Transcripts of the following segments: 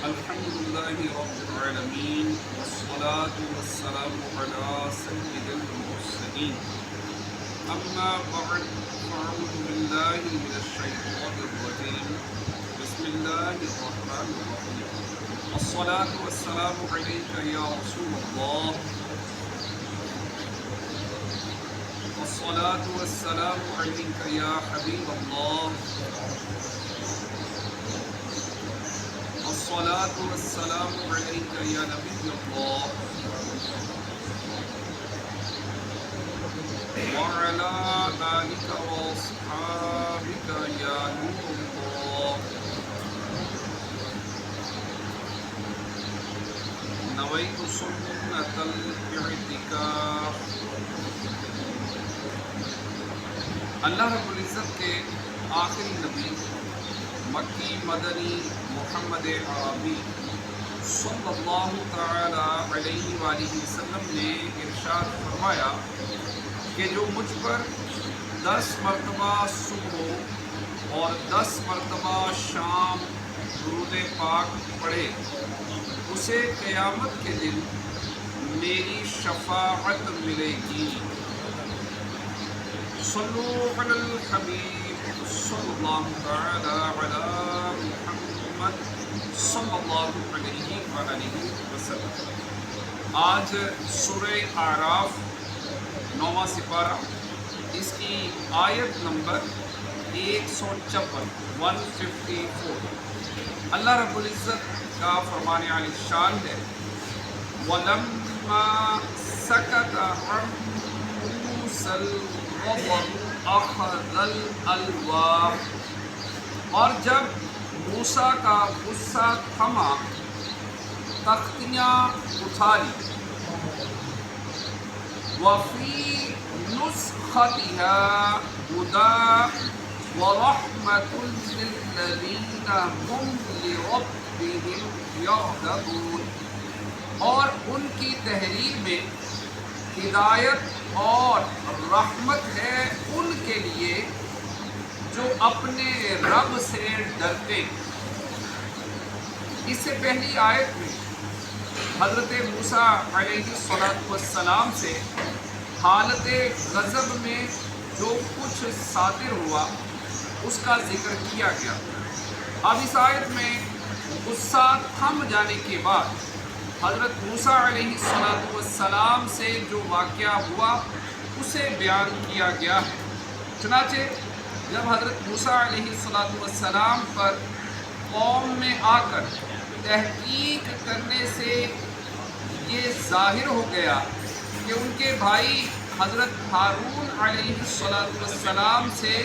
الحمد لله رب العالمين والصلاة والسلام على سيد المرسلين أما بعد فأعوذ بالله من الشيطان الرجيم بسم الله الرحمن الرحيم الصلاة والسلام عليك يا رسول الله الصلاة والسلام عليك يا حبيب الله الصلاة والسلام عليك يا نبي الله وعلى آلك وأصحابك يا نور الله نويت سنة الاعتكاف۔ اللہ رب العزت کے آخری نبی مکی مدنی محمد عربی صلی اللہ تعالی علیہ وآلہ وسلم نے ارشاد فرمایا کہ جو مجھ پر 10 مرتبہ صبح اور 10 مرتبہ شام درود پاک پڑھے اسے قیامت کے دن میری شفاعت ملے گی۔ صلو علی الحبیب صلی اللہ تعالی علی محمد صلی اللہ علیہ وآلہ وسلم۔ آج سورہ اعراف 9واں سپارہ، اس کی آیت نمبر 154 اللہ رب العزت کا فرمان عالی شان ہے وَلَمَّا سَكَتَ عَنْ مُوسَى الْغَضَبُ أَخَذَ الْأَلْوَاحَ، اور جب موسیٰ کا غصہ تھما تختیاں اٹھا لی۔ وَفِي نُسْخَتِهَا هُدًى وَرَحْمَةٌ لِّلَّذِينَ هُمْ لِرَبِّهِمْ يَرْهَبُونَ، اور ان کی تحریر میں ہدایت اور رحمت ہے ان کے لیے جو اپنے رب سے ڈرتے۔ اس سے پہلی آیت میں حضرت موسیٰ علیہ السلام سے حالت غضب میں جو کچھ صادر ہوا اس کا ذکر کیا گیا۔ اب اس آیت میں غصہ تھم جانے کے بعد حضرت موسیٰ علیہ السلام سے جو واقعہ ہوا اسے بیان کیا گیا ہے۔ چنانچہ جب حضرت موسیٰ علیہ السلام پر قوم میں آ کر تحقیق کرنے سے یہ ظاہر ہو گیا کہ ان کے بھائی حضرت ہارون علیہ السلام سے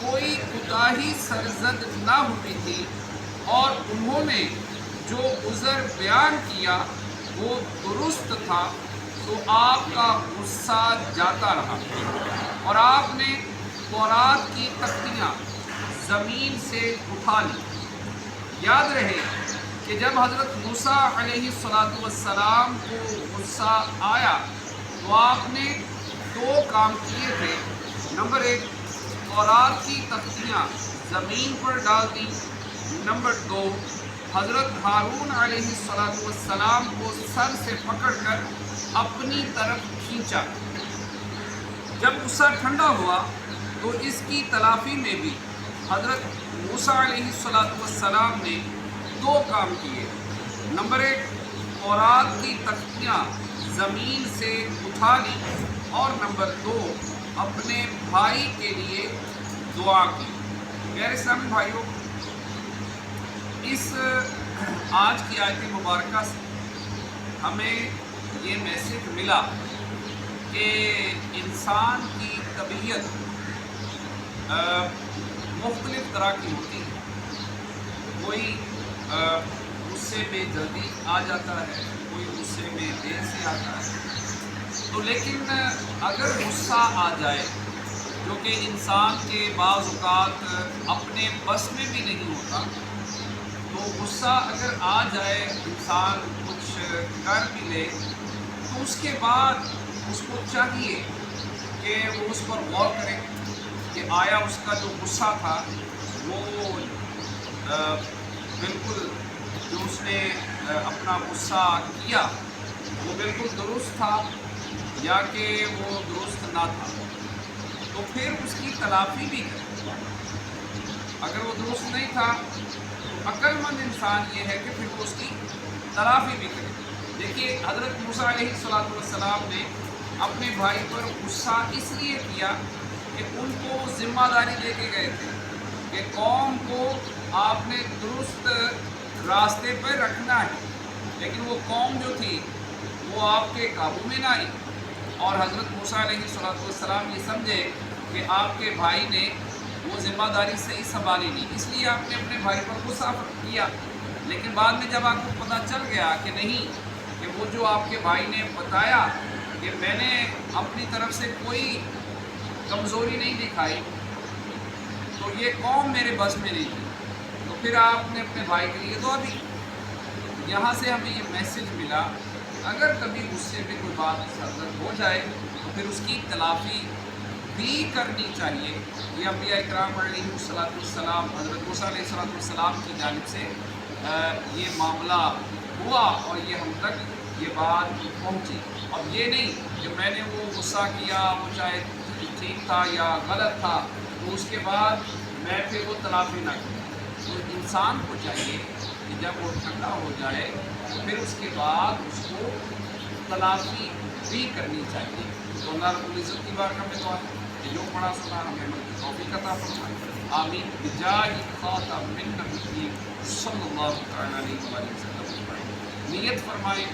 کوئی کوتاہی سرزد نہ ہوئی تھی اور انہوں نے جو عذر بیان کیا وہ درست تھا، تو آپ کا غصہ جاتا رہا اور آپ نے تورات کی تختیاں زمین سے اٹھا لی۔ یاد رہے کہ جب حضرت موسیٰ علیہ السلام کو غصہ آیا تو آپ نے 2 کام کیے تھے۔ نمبر 1، تورات کی تختیاں زمین پر ڈال دی۔ نمبر 2، حضرت ہارون علیہ السلام کو سر سے پکڑ کر اپنی طرف کھینچا۔ جب غصہ ٹھنڈا ہوا تو اس کی تلافی میں بھی حضرت موسیٰ علیہ السلام نے 2 کام کیے۔ نمبر 1، تورات کی تختیاں زمین سے اٹھا لی، اور نمبر 2، اپنے بھائی کے لیے دعا کی۔ میرے اسلامی بھائیوں، اس آج کی آیت مبارکہ سے ہمیں یہ میسج ملا کہ انسان کی طبیعت مختلف طرح کی ہوتی ہے۔ کوئی غصے میں جلدی آ جاتا ہے، کوئی غصے میں دیر سے آتا ہے۔ تو لیکن اگر غصہ آ جائے جو کہ انسان کے بعض اوقات اپنے بس میں بھی نہیں ہوتا، تو غصہ اگر آ جائے انسان کچھ کر بھی لے تو اس کے بعد اس کو چاہیے کہ وہ اس پر غور کرے کہ آیا اس کا جو غصہ تھا وہ بالکل جو اس نے نے اپنا غصہ کیا وہ بالکل درست تھا یا کہ وہ درست نہ تھا، تو پھر اس کی تلافی بھی کرے۔ اگر وہ درست نہیں تھا تو عقل مند انسان یہ ہے کہ پھر وہ اس کی تلافی بھی کرے۔ دیکھیے حضرت موسیٰ علیہ السلام نے اپنے بھائی پر غصہ اس لیے کیا کہ ان کو ذمہ داری دے کے گئے تھے کہ قوم کو آپ نے درست راستے پر رکھنا ہے، لیکن وہ قوم جو تھی وہ آپ کے قابو میں نہ آئی، اور حضرت موسیٰ علیہ السلام یہ سمجھے کہ آپ کے بھائی نے وہ ذمہ داری صحیح سنبھالی نہیں، اس لیے آپ نے اپنے بھائی پر غصہ کیا۔ لیکن بعد میں جب آپ کو پتہ چل گیا کہ نہیں، کہ وہ جو آپ کے بھائی نے بتایا کہ میں نے اپنی طرف سے کوئی کمزوری نہیں دکھائی، تو یہ قوم میرے بس میں نہیں تھی، تو پھر آپ نے اپنے بھائی کے لیے دعا بھی کی۔ یہاں سے ہمیں یہ میسج ملا، اگر کبھی غصے میں کوئی بات سرزد ہو جائے تو پھر اس کی تلافی بھی کرنی چاہیے۔ یہ انبیاء اکرام علیہ السلام حضرت موسیٰ علیہ السلام کی جانب سے یہ معاملہ ہوا اور یہ ہم تک یہ بات پہنچی۔ اب یہ نہیں کہ میں نے وہ غصہ کیا، وہ چاہے ٹھیک تھا یا غلط تھا، تو اس کے بعد میں پھر وہ تلافی نہ کروں۔ تو انسان کو چاہیے کہ جب وہ ٹھنڈا ہو جائے تو پھر اس کے بعد اس کو تلافی بھی کرنی چاہیے۔ تو اللہ رب العزت کی بارگاہ میں دعا ہے کہ جو پڑھا سنا ہمیں عمل کی توفیق عطا فرمائے، آمین بجاہ خاتم النبیین صلی اللہ علیہ وسلم۔ نیت فرمائیں